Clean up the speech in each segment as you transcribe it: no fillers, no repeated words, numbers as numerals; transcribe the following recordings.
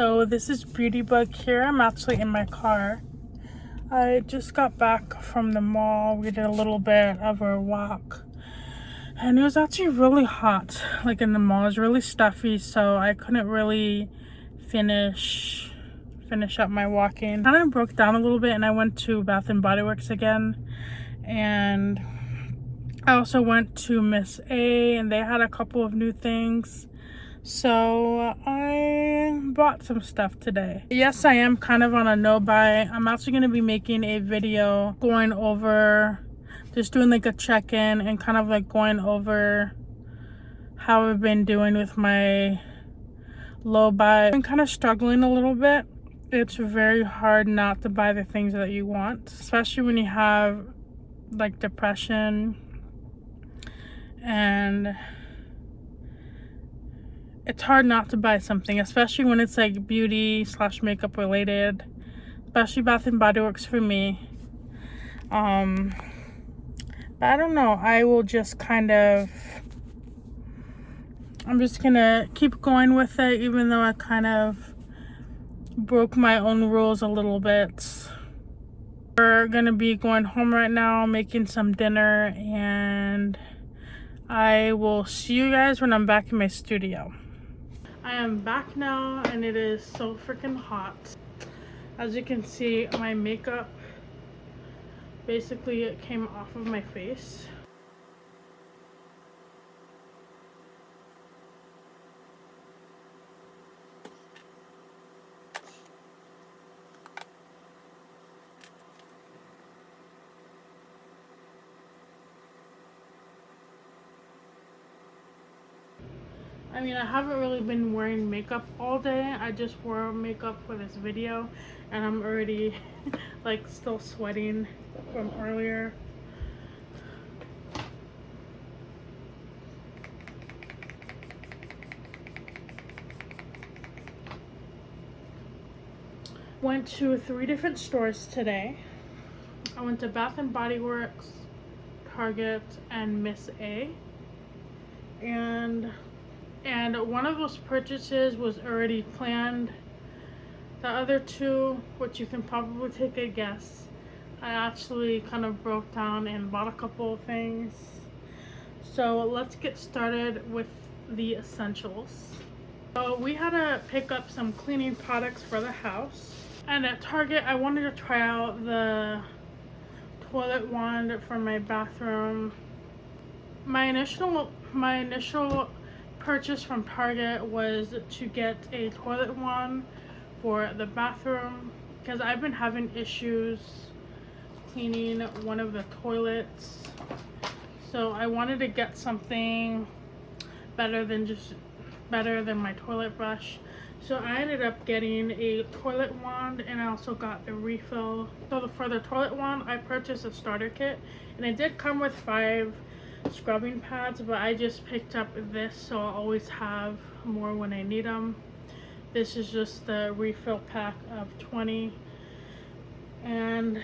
So this is Beautybug here. I'm actually in my car. I just got back from the mall. We did a little bit of a walk. And it was actually really hot, like in the mall. It was really stuffy, so I couldn't really finish up my walking. I kind of broke down a little bit and I went to Bath and Body Works again. And I also went to Miss A and they had a couple of new things. So I bought some stuff today. Yes, I am kind of on a no buy. I'm actually going to be making a video going over, just doing like a check-in and kind of like going over how I've been doing with my low buy. I've been kind of struggling a little bit. It's very hard not to buy the things that you want, especially when you have like depression, and it's hard not to buy something, especially when it's like beauty / makeup related, especially Bath and Body Works for me. But I don't know, I will just I'm just gonna keep going with it, even though I kind of broke my own rules a little bit. We're gonna be going home right now, making some dinner, and I will see you guys when I'm back in my studio. I am back now and it is so freaking hot. As you can see, my makeup basically came off of my face. I mean, I haven't really been wearing makeup all day. I just wore makeup for this video and I'm already like still sweating from earlier. Went to 3 different stores today. I went to Bath and Body Works, Target, and Miss A. And one of those purchases was already planned. The other 2, which you can probably take a guess, I actually kind of broke down and bought a couple of things. So let's get started with the essentials. So we had to pick up some cleaning products for the house. And at Target, I wanted to try out the toilet wand for my bathroom. My initial purchase from Target was to get a toilet wand for the bathroom because I've been having issues cleaning one of the toilets. So I wanted to get something better than my toilet brush. So I ended up getting a toilet wand and I also got the refill. So for the toilet wand, I purchased a starter kit and it did come with 5 scrubbing pads, but I just picked up this so I'll always have more when I need them. This is just the refill pack of 20 and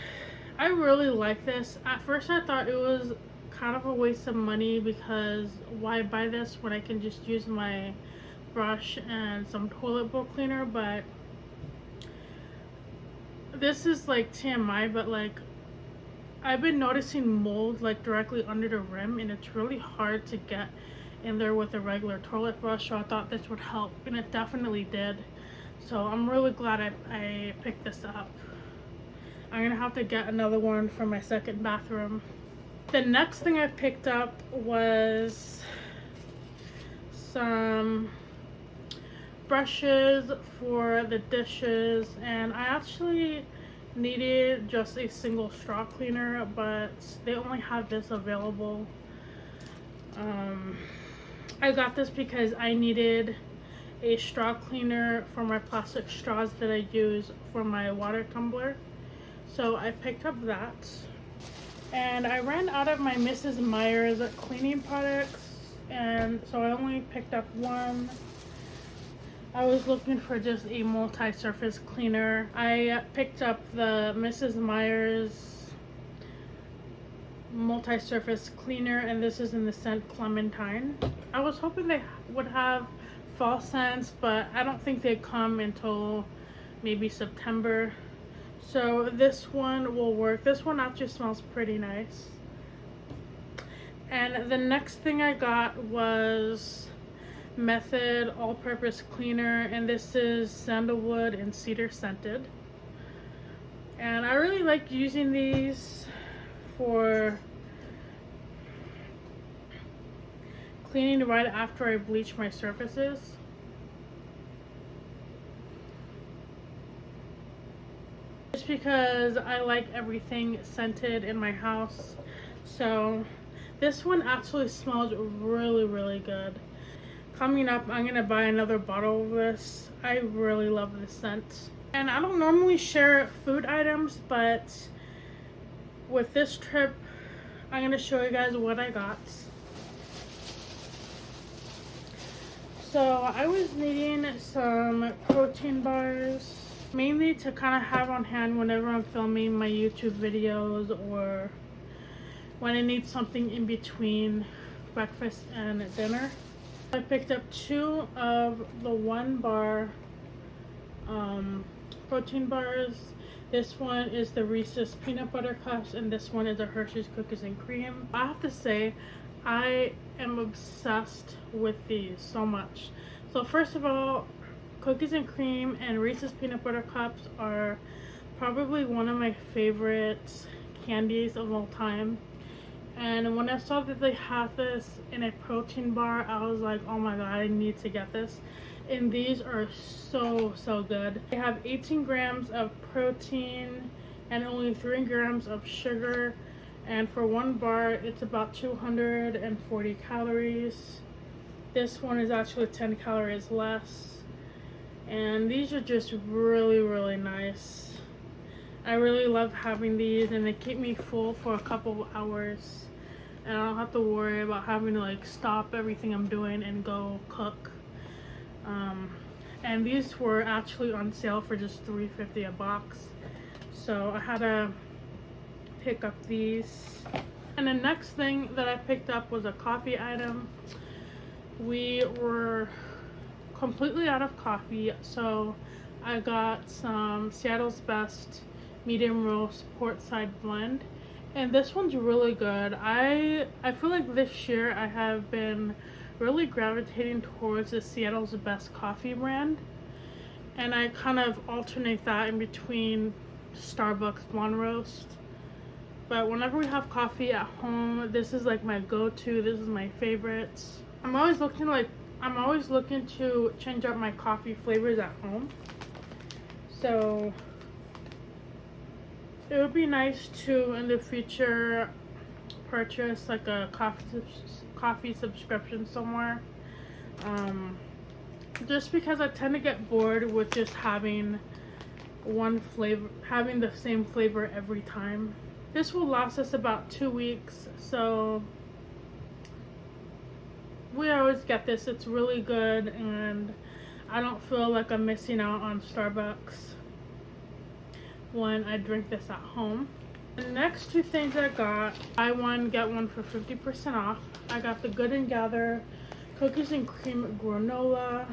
I really like this. At first I thought it was kind of a waste of money because why buy this when I can just use my brush and some toilet bowl cleaner, but this is like TMI, but like I've been noticing mold like directly under the rim and it's really hard to get in there with a regular toilet brush, so I thought this would help and it definitely did. So I'm really glad I picked this up. I'm gonna have to get another one for my second bathroom. The next thing I picked up was some brushes for the dishes, and I actually needed just a single straw cleaner, but they only have this available. I got this because I needed a straw cleaner for my plastic straws that I use for my water tumbler, so I picked up that. And I ran out of my Mrs. Meyer's cleaning products, and so I only picked up one. I was looking for just a multi-surface cleaner. I picked up the Mrs. Meyer's multi-surface cleaner, and this is in the scent Clementine. I was hoping they would have fall scents, but I don't think they come until maybe September. So this one will work. This one actually smells pretty nice. And the next thing I got was Method all-purpose cleaner, and this is sandalwood and cedar scented. And I really like using these for cleaning right after I bleach my surfaces. Just because I like everything scented in my house. So this one actually smells really, really good. Coming up, I'm gonna buy another bottle of this. I really love this scent. And I don't normally share food items, but with this trip, I'm gonna show you guys what I got. So I was needing some protein bars, mainly to kind of have on hand whenever I'm filming my YouTube videos or when I need something in between breakfast and dinner. I picked up 2 of the 1 bar protein bars. This one is the Reese's peanut butter cups, and this one is the Hershey's cookies and cream. I have to say, I am obsessed with these so much. So first of all, cookies and cream and Reese's peanut butter cups are probably one of my favorite candies of all time. And when I saw that they had this in a protein bar, I was like, oh my god, I need to get this. And these are so good. They have 18 grams of protein and only 3 grams of sugar. And for 1 bar, it's about 240 calories. This one is actually 10 calories less. And these are just really nice. I really love having these, and they keep me full for a couple of hours. And I don't have to worry about having to like stop everything I'm doing and go cook. And these were actually on sale for just $3.50 a box. So I had to pick up these. And the next thing that I picked up was a coffee item. We were completely out of coffee, so I got some Seattle's Best medium roast port side blend, and this one's really good. I feel like this year I have been really gravitating towards the Seattle's Best coffee brand, and I kind of alternate that in between Starbucks blonde roast. But whenever we have coffee at home, this is like my go-to. This is my favorite. I'm always looking to change up my coffee flavors at home. So it would be nice to, in the future, purchase like a coffee subscription somewhere. Just because I tend to get bored with just having one flavor, having the same flavor every time. This will last us about 2 weeks, so we always get this. It's really good, and I don't feel like I'm missing out on Starbucks when I drink this at home. The next 2 things I got, buy one get one for 50% off. I got the Good and Gather cookies and cream granola,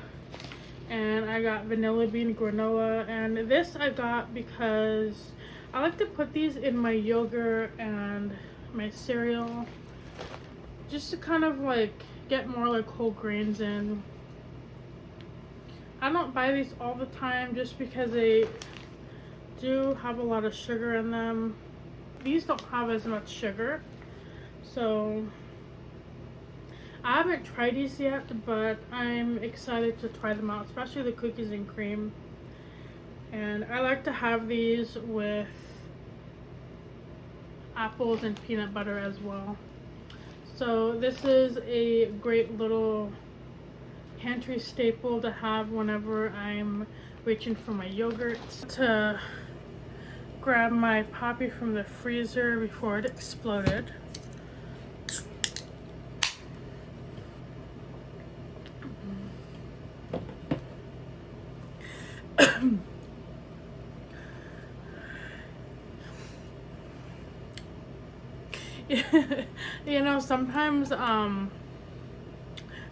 and I got vanilla bean granola. And this I got because I like to put these in my yogurt and my cereal, just to kind of like get more like whole grains in. I don't buy these all the time just because they do have a lot of sugar in them. These don't have as much sugar, so I haven't tried these yet, but I'm excited to try them out, especially the cookies and cream. And I like to have these with apples and peanut butter as well. So this is a great little pantry staple to have whenever I'm reaching for my yogurt. To grab my Poppy from the freezer before it exploded. You know, sometimes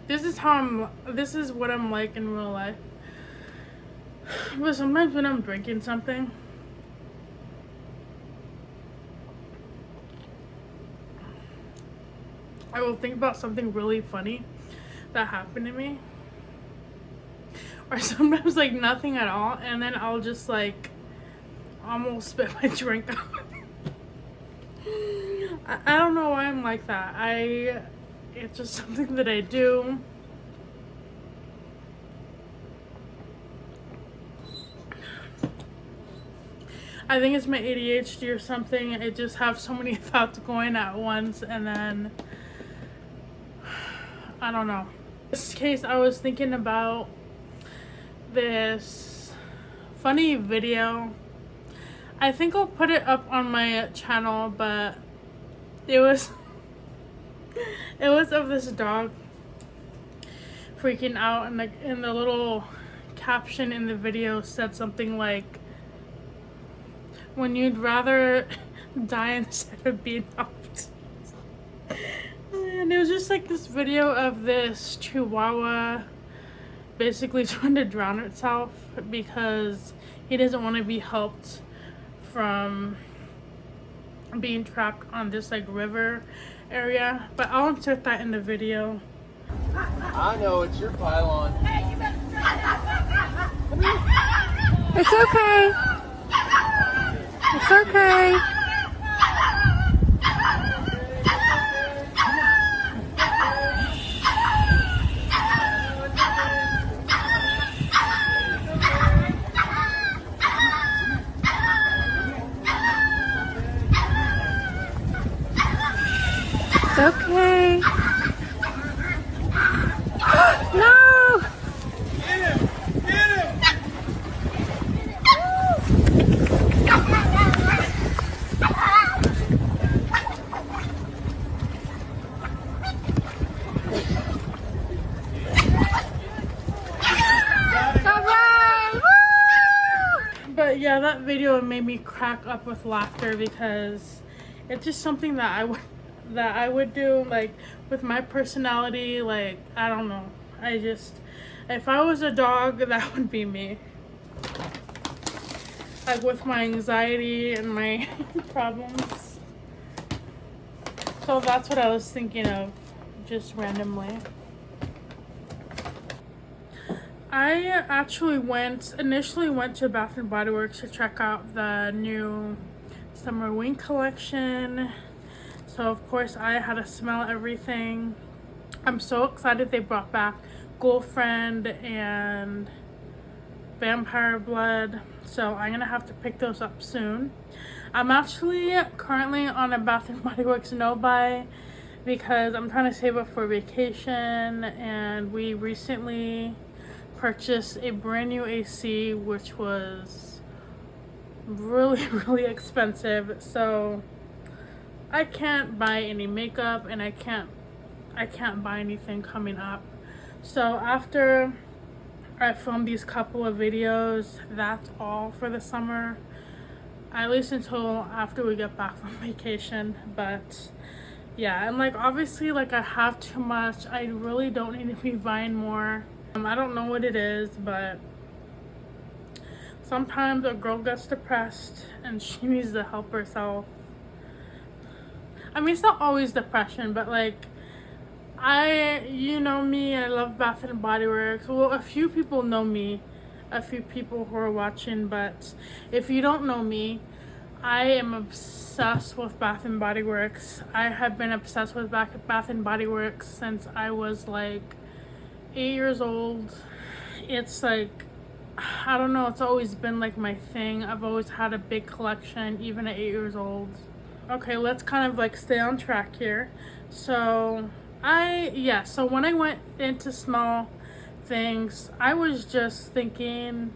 This is this is what I'm like in real life. But sometimes when I'm drinking something, I will think about something really funny that happened to me. Or sometimes like nothing at all, and then I'll just like almost spit my drink out. I don't know why I'm like that. It's just something that I do. I think it's my ADHD or something. I just have so many thoughts going at once, and then I don't know. In this case, I was thinking about this funny video. I think I'll put it up on my channel, but it was it was of this dog freaking out, and like in the little caption in the video said something like, when you'd rather die instead of being helped. And it was just like this video of this chihuahua basically trying to drown itself because he doesn't want to be helped from being trapped on this like river area. But I'll insert that in the video. I know, it's your pylon. It's okay. It's okay. It's okay. No! Get him! Get him! But yeah, that video made me crack up with laughter because it's just something that I would do, like with my personality. Like, I don't know, if I was a dog, that would be me, like with my anxiety and my problems. So that's what I was thinking of, just randomly. I actually initially went to Bath and Body Works to check out the new summer wing collection. So of course I had to smell everything. I'm so excited they brought back Girlfriend and Vampire Blood. So I'm gonna have to pick those up soon. I'm actually currently on a Bath and Body Works no-buy because I'm trying to save up for vacation, and we recently purchased a brand new AC, which was really expensive. So I can't buy any makeup, and I can't buy anything coming up. So after I film these couple of videos, that's all for the summer, at least until after we get back from vacation. But yeah, and like obviously, like I have too much. I really don't need to be buying more. I don't know what it is, but sometimes a girl gets depressed and she needs to help herself. I mean, it's not always depression, but like, you know me, I love Bath and Body Works. Well, a few people know me, a few people who are watching, but if you don't know me, I am obsessed with Bath and Body Works. I have been obsessed with Bath and Body Works since I was like 8 years old. It's like, I don't know, it's always been like my thing. I've always had a big collection, even at 8 years old. Okay, let's kind of like stay on track here. So so when I went in to smell things, I was just thinking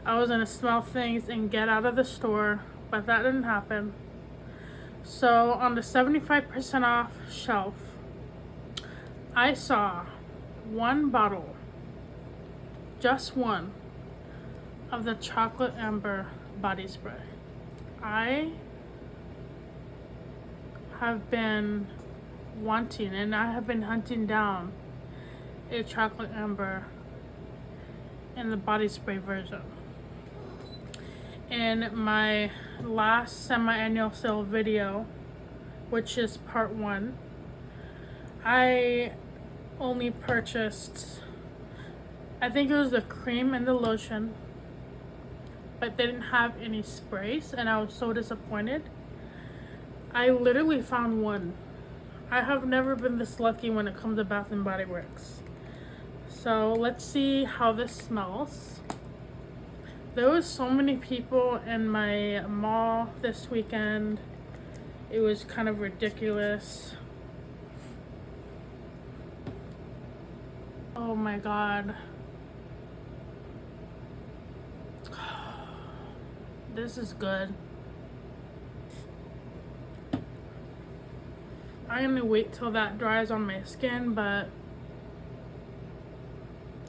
I was gonna smell things and get out of the store, but that didn't happen. So on the 75% off shelf, I saw one bottle, just one, of the chocolate amber body spray. I have been wanting, and I have been hunting down a chocolate amber in the body spray version. In my last semi-annual sale video, which is part 1, I only purchased, I think it was the cream and the lotion, but they didn't have any sprays, and I was so disappointed. I literally found one. I have never been this lucky when it comes to Bath and Body Works. So let's see how this smells. There was so many people in my mall this weekend. It was kind of ridiculous. Oh my god. This is good. I'm gonna wait till that dries on my skin, but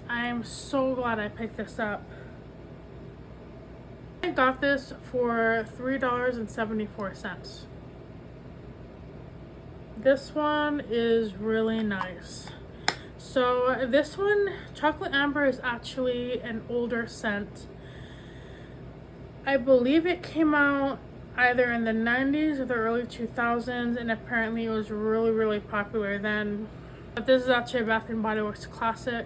I am so glad I picked this up. I got this for $3.74. This one is really nice. So this one, Chocolate Amber, is actually an older scent. I believe it came out either in the 90s or the early 2000s, and apparently it was really popular then. But this is actually a Bath and Body Works classic.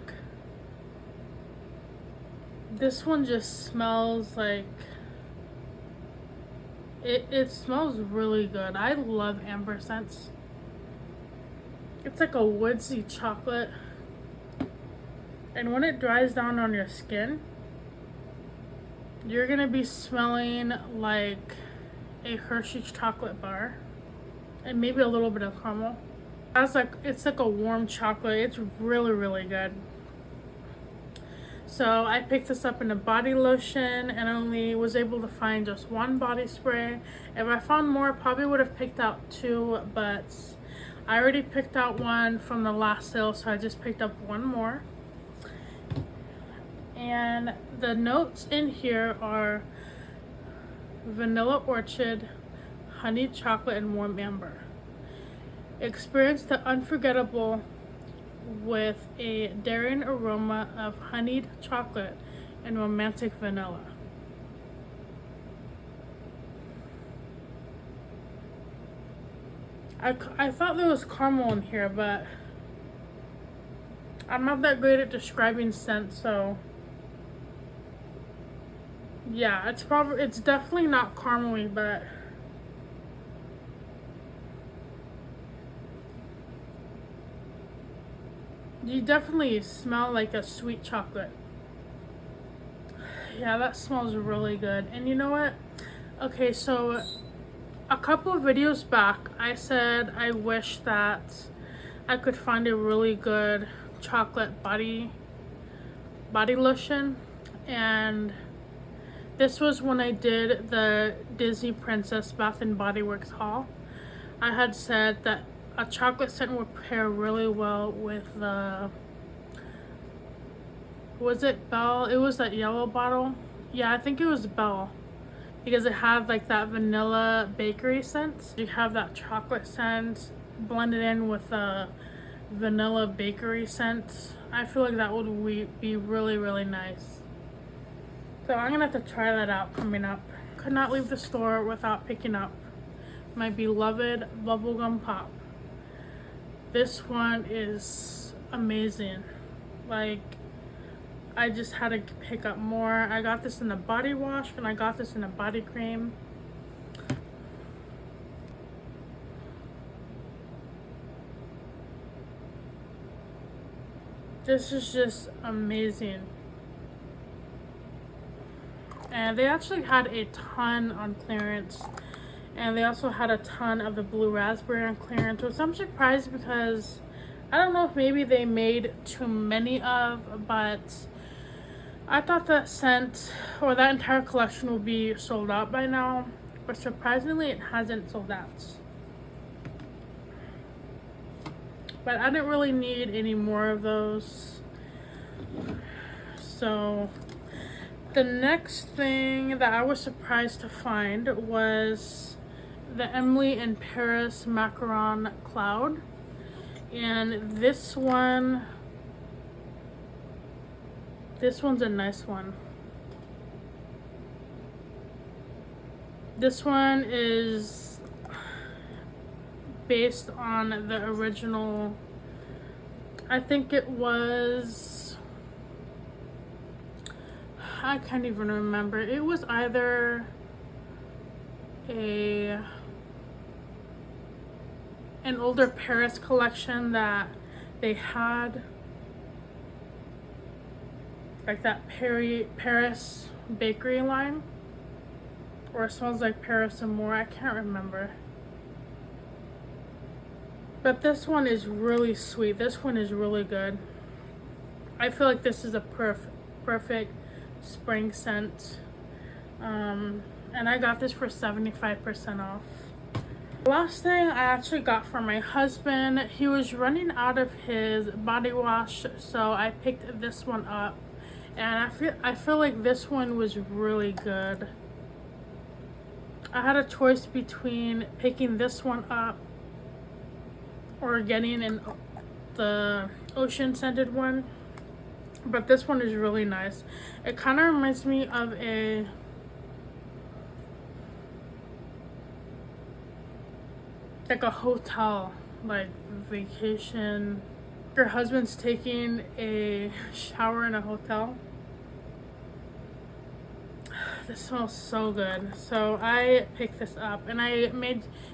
This one just smells like it smells really good. I love amber scents. It's like a woodsy chocolate, and when it dries down on your skin, you're gonna be smelling like a Hershey's chocolate bar and maybe a little bit of caramel. It's like a warm chocolate. It's really good. So I picked this up in a body lotion and only was able to find just one body spray. If I found more, I probably would have picked out 2, but I already picked out one from the last sale, so I just picked up one more. And the notes in here are vanilla orchid, honey chocolate, and warm amber. Experience the unforgettable with a daring aroma of honeyed chocolate and romantic vanilla. I thought there was caramel in here, but I'm not that great at describing scents, so yeah, it's definitely not caramely, but you definitely smell like a sweet chocolate. Yeah, that smells really good. And you know what? Okay, so a couple of videos back, I said I wish that I could find a really good chocolate body lotion, and this was when I did the Disney Princess Bath and Body Works haul. I had said that a chocolate scent would pair really well with the, was it Belle? It was that yellow bottle. Yeah, I think it was Belle, because it had like that vanilla bakery scent. You have that chocolate scent blended in with a vanilla bakery scent. I feel like that would be really nice. So I'm gonna have to try that out coming up. Could not leave the store without picking up my beloved bubblegum pop. This one is amazing. Like, I just had to pick up more. I got this in a body wash and I got this in a body cream. This is just amazing. And they actually had a ton on clearance. And they also had a ton of the blue raspberry on clearance, which I'm surprised because I don't know if maybe they made too many of, but I thought that scent or that entire collection would be sold out by now. But surprisingly, it hasn't sold out. But I didn't really need any more of those. So the next thing that I was surprised to find was the Emily in Paris Macaron Cloud. And this one This one's a nice one. This one is based on the original. I think it was, I can't even remember. It was either an older Paris collection that they had, like that Paris bakery line, or It Smells Like Paris and More. I can't remember. But this one is really sweet. This one is really good. I feel like this is a perfect spring scent. And I got this for 75% off. Last thing I actually got for my husband, he was running out of his body wash, so I picked this one up. And I feel like this one was really good. I had a choice between picking this one up or getting the ocean scented one, but this one is really nice. It kind of reminds me of like a hotel, like vacation. Your husband's taking a shower in a hotel. This smells so good. So I picked this up, and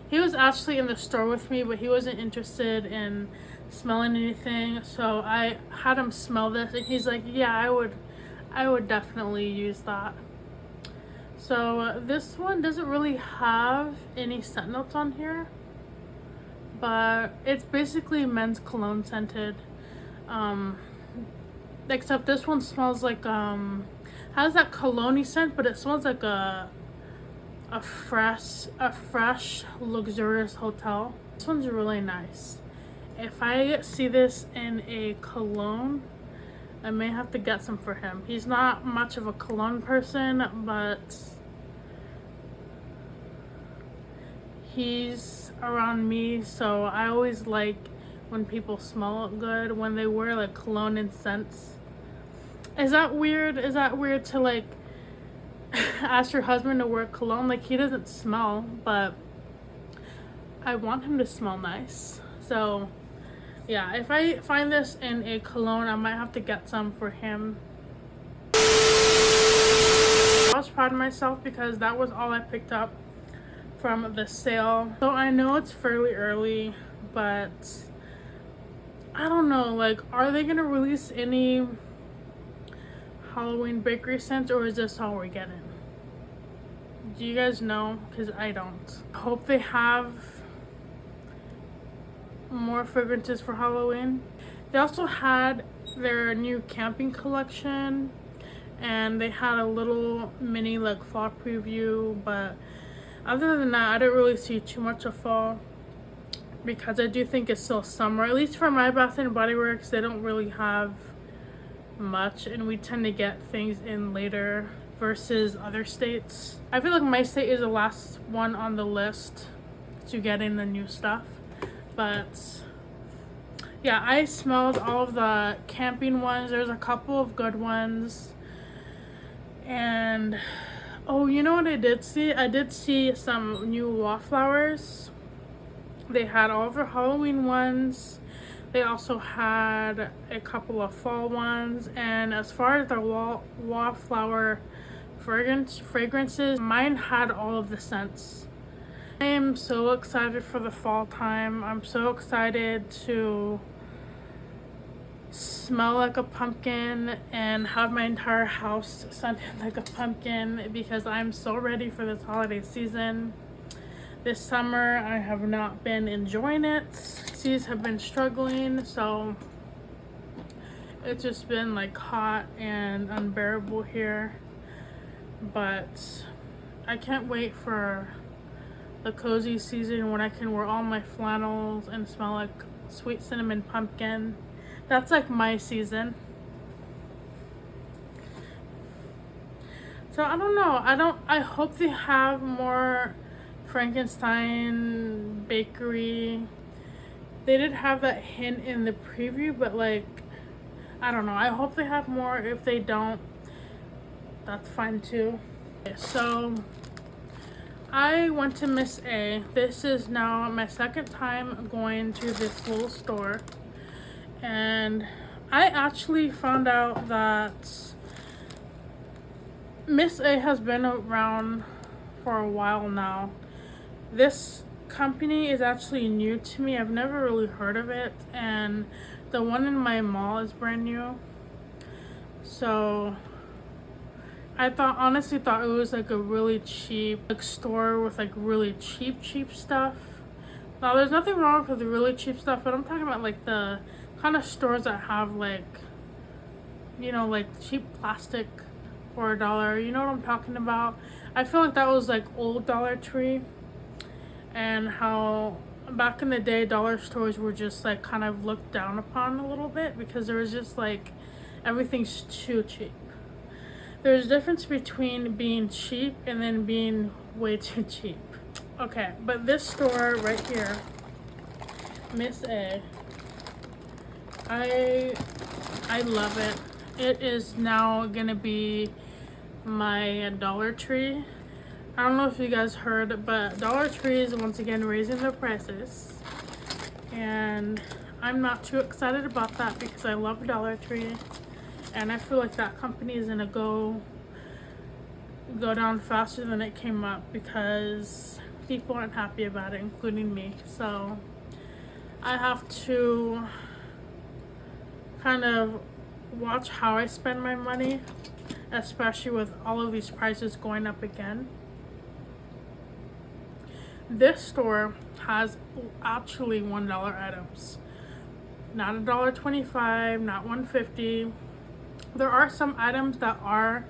he was actually in the store with me, but he wasn't interested in smelling anything, so I had him smell this, and he's like, yeah, I would definitely use that. So this one doesn't really have any scent notes on here, but it's basically men's cologne scented, except this one smells like has that cologne scent, but it smells like a fresh luxurious hotel. This one's really nice. If I see this in a cologne, I may have to get some for him. He's not much of a cologne person, but he's around me, so I always like when people smell good, when they wear like cologne and scents. Is that weird? Is that weird to like ask your husband to wear cologne? Like, he doesn't smell, but I want him to smell nice. So yeah, if I find this in a cologne, I might have to get some for him. I was proud of myself because that was all I picked up from the sale. So I know it's fairly early, but I don't know, like, are they gonna release any Halloween bakery scents, or is this all we're getting? Do you guys know? Because I don't. I hope they have more fragrances for Halloween. They also had their new camping collection, and they had a little mini like fall preview, but other than that, I didn't really see too much of fall, because I do think it's still summer. At least for my Bath and Body Works, they don't really have much, and we tend to get things in later versus other states. I feel like my state is the last one on the list to get in the new stuff. But yeah, I smelled all of the camping ones. There's a couple of good ones. And oh, you know what I did see? I did see some new wallflowers. They had all of their Halloween ones. They also had a couple of fall ones. And as far as the wallflower fragrances, mine had all of the scents. I am so excited for the fall time. I'm so excited to smell like a pumpkin and have my entire house scented like a pumpkin, because I'm so ready for this holiday season. This summer I have not been enjoying it. Seas have been struggling, so it's just been like hot and unbearable here. But I can't wait for the cozy season when I can wear all my flannels and smell like sweet cinnamon pumpkin. That's like my season. So I don't know. I hope they have more Frankenstein bakery. They did have that hint in the preview, but like, I don't know. I hope they have more. If they don't, that's fine too. Okay, so I went to Miss A. This is now my second time going to this little store. And I actually found out that Miss A has been around for a while now. This company is actually new to me. I've never really heard of it, and the one in my mall is brand new. So I honestly thought it was like a really cheap like store with like really cheap stuff. Now there's nothing wrong with the really cheap stuff, but I'm talking about like the kind of stores that have like, you know, like cheap plastic for $1. You know what I'm talking about? I feel like that was like old Dollar Tree, and how back in the day dollar stores were just like kind of looked down upon a little bit because there was just like everything's too cheap. There's a difference between being cheap and then being way too cheap. Okay, but this store right here, Miss A, I love it. It is now gonna be my Dollar Tree. I don't know if you guys heard, but Dollar Tree is once again raising their prices, and I'm not too excited about that because I love Dollar Tree, and I feel like that company is gonna go down faster than it came up because people aren't happy about it, including me. So I have to kind of watch how I spend my money, especially with all of these prices going up again. This store has actually $1 items, not $1.25, not $1.50. There are some items that are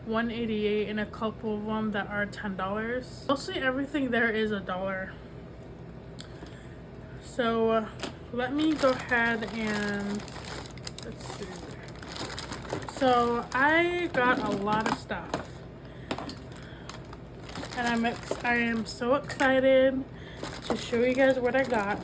$1.88 and a couple of them that are $10. Mostly everything there is $1. So let me go ahead and let's see. So I got a lot of stuff, and I am so excited to show you guys what I got.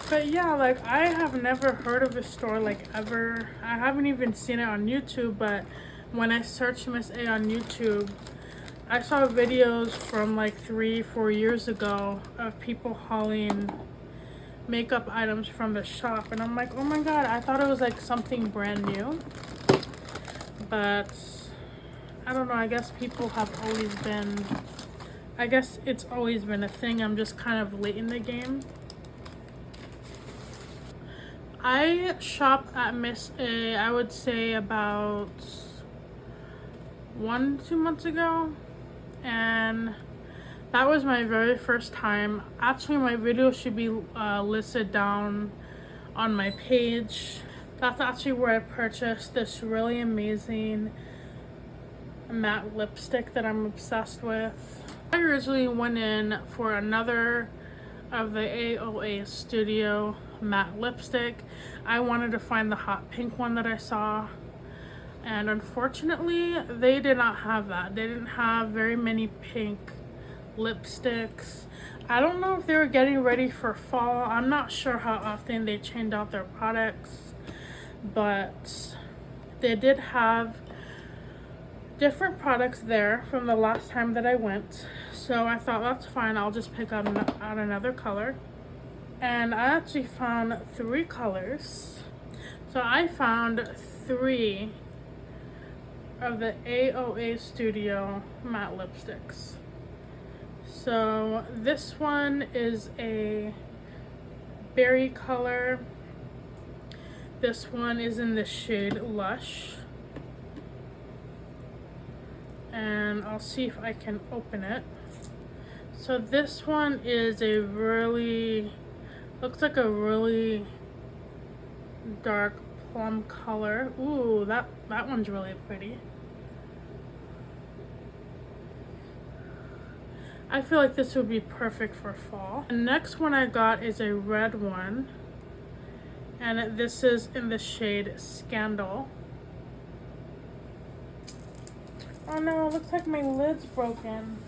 But yeah, like I have never heard of this store like ever. I haven't even seen it on YouTube, but when I searched Miss A on YouTube, I saw videos from like 3-4 years ago of people hauling makeup items from the shop, and I'm like, oh my god, I thought it was like something brand new. But I don't know, I guess people have always been, I guess it's always been a thing. I'm just kind of late in the game. I shop at Miss A, I would say about 1-2 months ago, and that was my very first time. Actually, my video should be listed down on my page. That's actually where I purchased this really amazing matte lipstick that I'm obsessed with. I originally went in for another of the AOA Studio matte lipstick. I wanted to find the hot pink one that I saw, and unfortunately they did not have that. They didn't have very many pink lipsticks. I don't know if they were getting ready for fall. I'm not sure how often they change out their products, but they did have different products there from the last time that I went. So I thought that's fine, I'll just pick out another color. And I actually found 3 colors. So I found 3 of the AOA Studio matte lipsticks. So this one is a berry color. This one is in the shade Lush. And I'll see if I can open it. So this one is a really, looks like a really dark plum color. Ooh, that one's really pretty. I feel like this would be perfect for fall. The next one I got is a red one, and this is in the shade Scandal. Oh no, it looks like my lid's broken.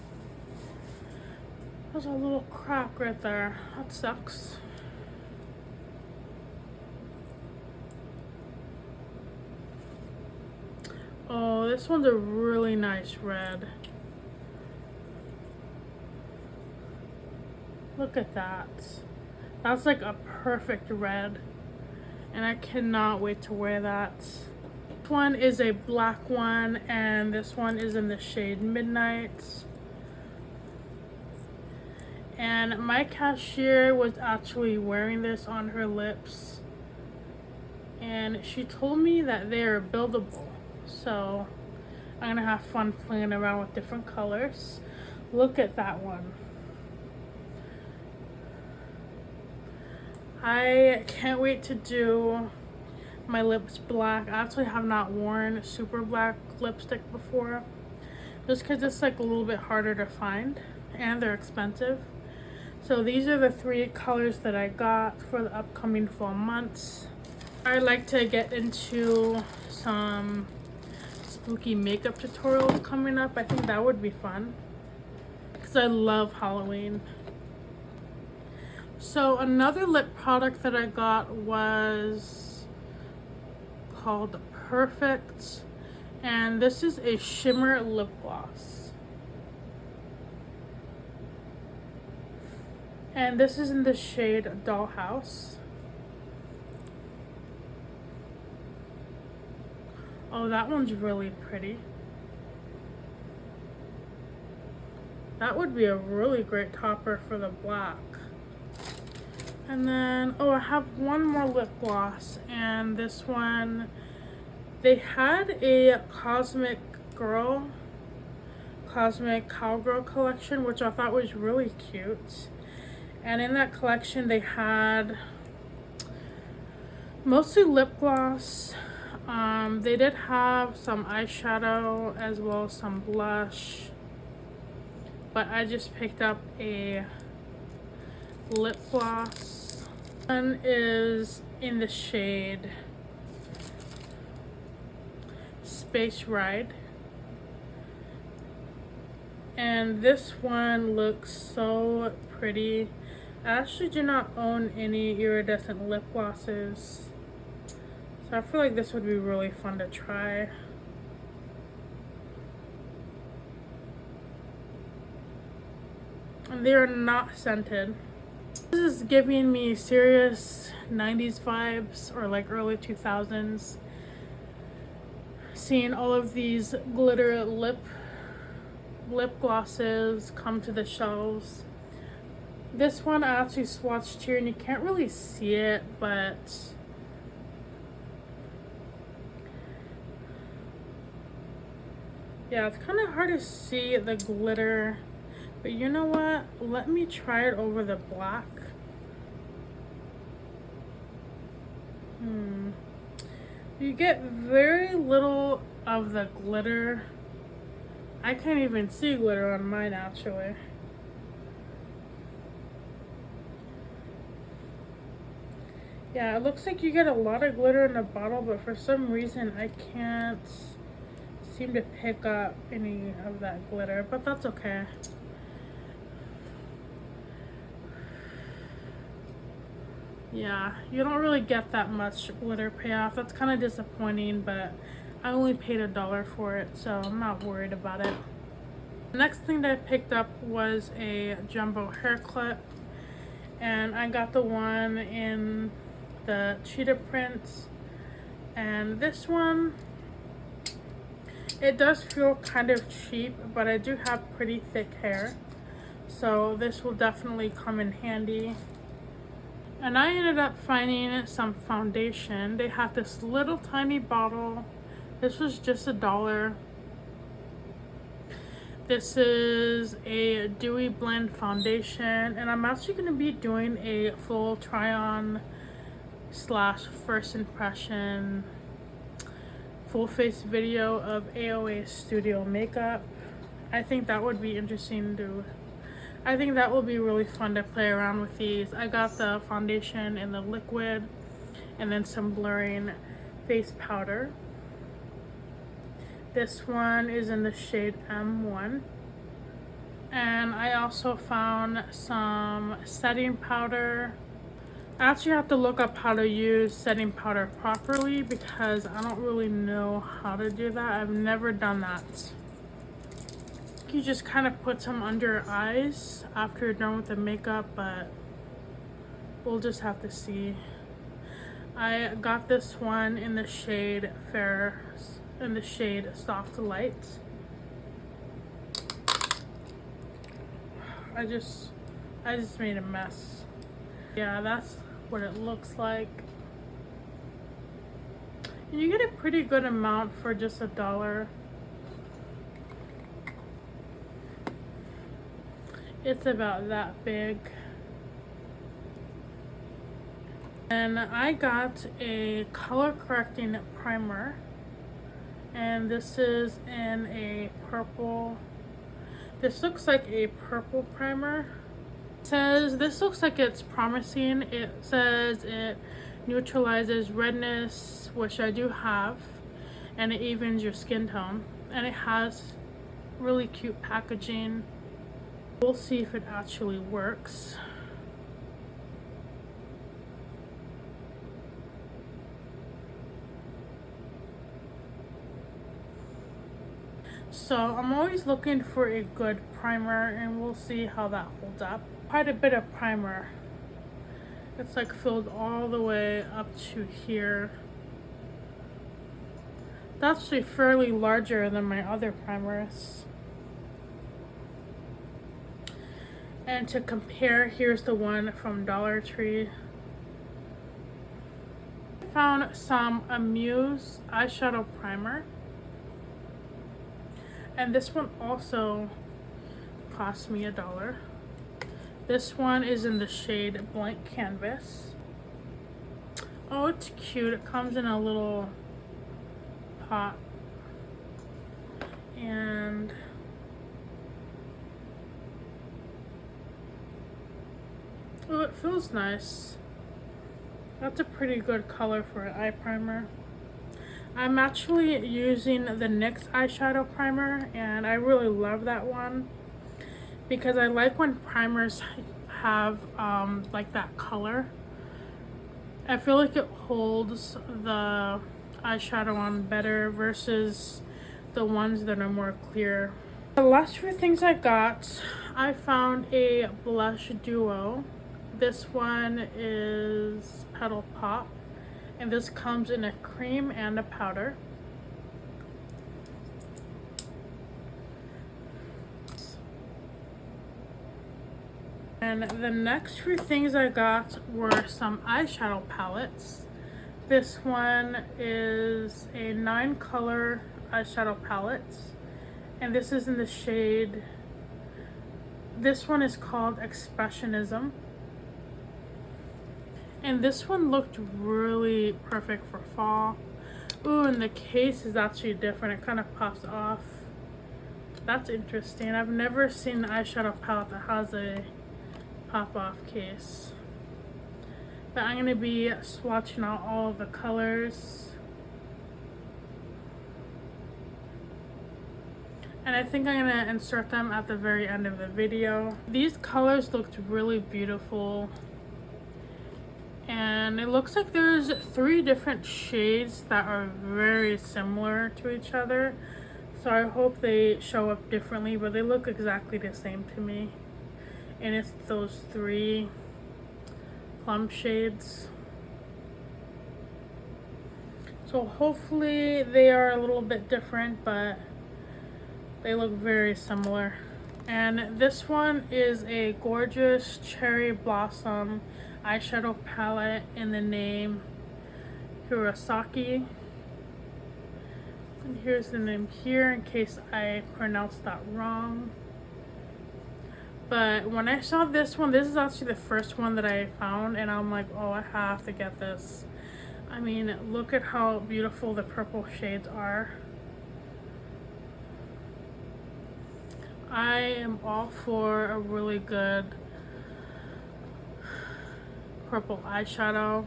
There's a little crack right there. That sucks. this one's a really nice red. Look at that. That's like a perfect red. And I cannot wait to wear that. This one is a black one, and this one is in the shade Midnight. And my cashier was actually wearing this on her lips, and she told me that they are buildable, so I'm gonna have fun playing around with different colors. Look at that one. I can't wait to do my lips black. I actually have not worn super black lipstick before, just because it's like a little bit harder to find and they're expensive. So these are the 3 colors that I got for the upcoming fall months. I like to get into some spooky makeup tutorials coming up. I think that would be fun because I love Halloween. So another lip product that I got was called Perfect, and this is a shimmer lip gloss. And this is in the shade Dollhouse. Oh, that one's really pretty. That would be a really great topper for the black. And then, oh, I have one more lip gloss, and this one, they had a Cosmic Cowgirl collection, which I thought was really cute. And in that collection, they had mostly lip gloss. They did have some eyeshadow as well as some blush. But I just picked up a lip gloss. One is in the shade Space Ride. And this one looks so pretty. I actually do not own any iridescent lip glosses, so I feel like this would be really fun to try. And they are not scented. This is giving me serious 90s vibes, or like early 2000s. Seeing all of these glitter lip glosses come to the shelves. This one I actually swatched here, and you can't really see it, but yeah, it's kind of hard to see the glitter. But you know what? Let me try it over the black. You get very little of the glitter. I can't even see glitter on mine actually. Yeah, it looks like you get a lot of glitter in the bottle, but for some reason I can't seem to pick up any of that glitter, but that's okay. Yeah, you don't really get that much glitter payoff. That's kind of disappointing, but I only paid $1 for it, so I'm not worried about it. The next thing that I picked up was a jumbo hair clip, and I got the one in the cheetah print. And this one, it does feel kind of cheap, but I do have pretty thick hair, so this will definitely come in handy. And I ended up finding some foundation. They have this little tiny bottle. This was just $1. This is a dewy blend foundation, and I'm actually going to be doing a full try-on / first impression full face video of AOA Studio makeup. I think that would be interesting to I think that will be really fun to play around with these. I got the foundation in the liquid and then some blurring face powder. This one is in the shade M1. And I also found some setting powder. I actually have to look up how to use setting powder properly because I don't really know how to do that. I've never done that. You just kind of put some under your eyes after you're done with the makeup, but we'll just have to see. I got this one in the shade Soft Light. I just made a mess. Yeah, that's what it looks like. And you get a pretty good amount for just $1. It's about that big. And I got a color correcting primer, and this is in a purple. This looks like a purple primer. It says this looks like it's promising. It says it neutralizes redness, which I do have, and it evens your skin tone, and it has really cute packaging. We'll see if it actually works. So I'm always looking for a good primer, and we'll see how that holds up. Quite a bit of primer. It's like filled all the way up to here. That's actually fairly larger than my other primers. And to compare, here's the one from Dollar Tree. I found some Amuse eyeshadow primer. And this one also cost me $1. This one is in the shade Blank Canvas. Oh, it's cute. It comes in a little pot. And oh, it feels nice. That's a pretty good color for an eye primer. I'm actually using the NYX eyeshadow primer, and I really love that one because I like when primers have like that color. I feel like it holds the eyeshadow on better versus the ones that are more clear. The last few things I got, I found a blush duo. This one is Petal Pop, and this comes in a cream and a powder. And the next few things I got were some eyeshadow palettes. This one is a 9-color eyeshadow palette, and this is in the shade, this one is called Expressionism. And this one looked really perfect for fall. Ooh, and the case is actually different. It kind of pops off. That's interesting. I've never seen an eyeshadow palette that has a pop-off case. But I'm going to be swatching out all of the colors. And I think I'm going to insert them at the very end of the video. These colors looked really beautiful. And it looks like there's 3 different shades that are very similar to each other. So I hope they show up differently, but they look exactly the same to me. And it's those 3 plum shades. So hopefully they are a little bit different, but they look very similar. And this one is a gorgeous cherry blossom eyeshadow palette in the name Kurosaki. And here's the name here in case I pronounced that wrong. But when I saw this one, this is actually the first one that I found, and I'm like, oh, I have to get this. I mean, look at how beautiful the purple shades are. I am all for a really good purple eyeshadow.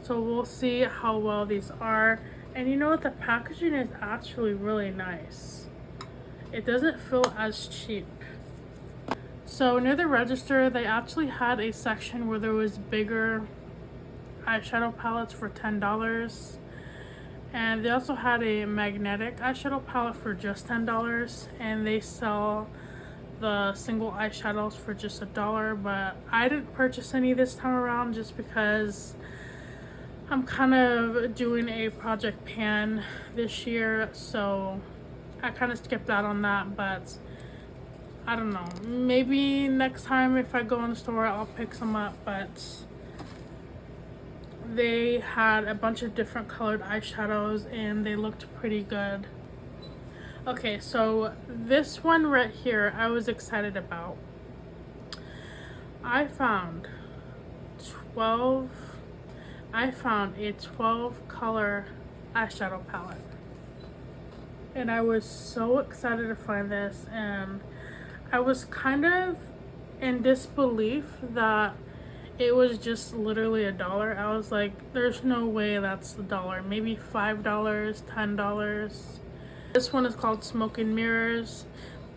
So we'll see how well these are. And you know what? The packaging is actually really nice. It doesn't feel as cheap. So near the register, they actually had a section where there was bigger eyeshadow palettes for $10. And they also had a magnetic eyeshadow palette for just $10. And they sell the single eyeshadows for just $1. But I didn't purchase any this time around just because I'm kind of doing a project pan this year. So I kind of skipped out on that, but I don't know. Maybe next time if I go in the store, I'll pick some up, but they had a bunch of different colored eyeshadows and they looked pretty good. Okay, so this one right here, I was excited about. I found a 12 color eyeshadow palette. And I was so excited to find this, and I was kind of in disbelief that it was just literally $1. I was like, there's no way that's the dollar. Maybe $5, $10. This one is called Smoke and Mirrors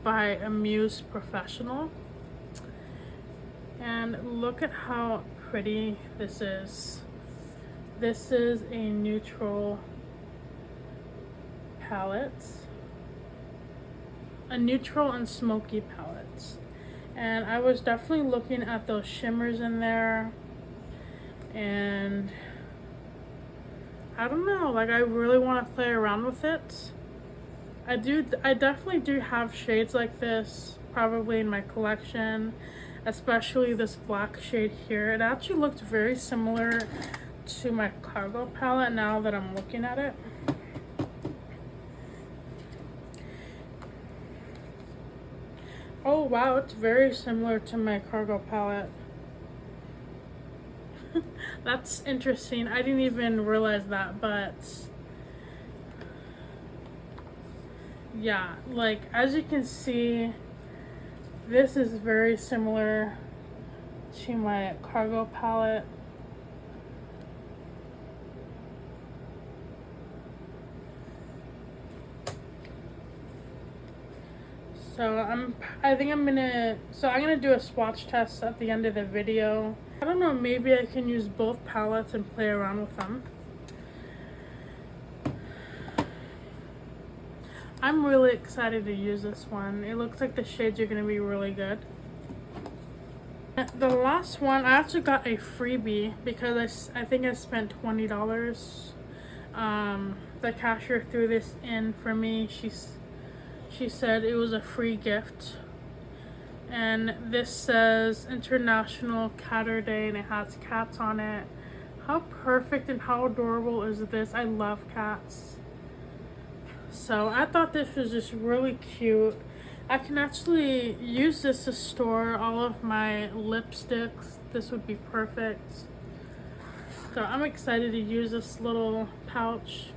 by Amuse Professional. And look at how pretty this is. This is a neutral palette. A neutral and smoky palette. And I was definitely looking at those shimmers in there, and I don't know, like I really want to play around with it. I definitely do have shades like this probably in my collection, especially this black shade here. It actually looked very similar to my Cargo palette now that I'm looking at it. Oh wow, it's very similar to my Cargo palette. That's interesting. I didn't even realize that, but yeah, like as you can see, this is very similar to my Cargo palette. So I'm gonna do a swatch test at the end of the video. I don't know, maybe I can use both palettes and play around with them. I'm really excited to use this one. It looks like the shades are gonna be really good. The last one, I actually got a freebie because I think I spent $20. The cashier threw this in for me. She said it was a free gift, and this says International Catter Day and it has cats on it. How perfect and how adorable is this? I love cats. So I thought this was just really cute. I can actually use this to store all of my lipsticks. This would be perfect. So I'm excited to use this little pouch.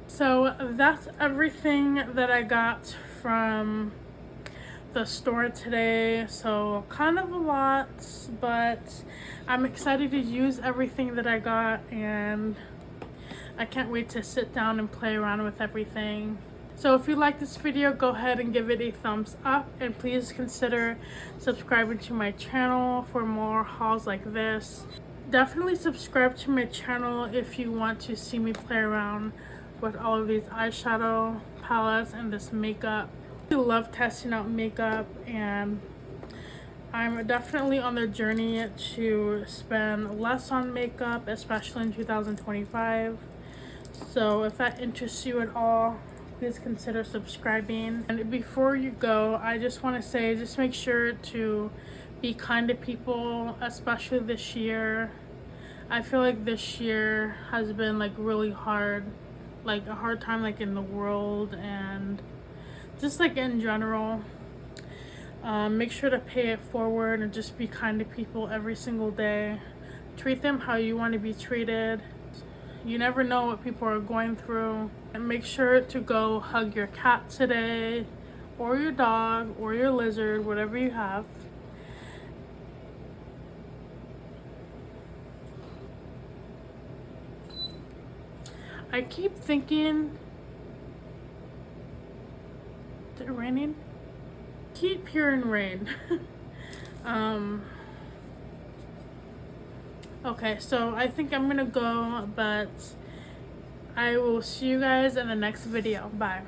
So that's everything that I got from the store today. So kind of a lot, but I'm excited to use everything that I got, and I can't wait to sit down and play around with everything. So if you like this video, go ahead and give it a thumbs up, and please consider subscribing to my channel for more hauls like this. Definitely subscribe to my channel if you want to see me play around with all of these eyeshadow palettes and this makeup. I love testing out makeup, and I'm definitely on the journey to spend less on makeup, especially in 2025. So if that interests you at all, please consider subscribing. And before you go, I just want to say, just make sure to be kind to people, especially this year. I feel like this year has been like really hard, like a hard time like in the world and just like in general. Make sure to pay it forward and just be kind to people every single day. Treat them how you want to be treated. You never know what people are going through. And make sure to go hug your cat today, or your dog, or your lizard, whatever you have. I keep thinking, is it raining? keep hearing rain. Okay, so I think I'm gonna go, but I will see you guys in the next video. Bye.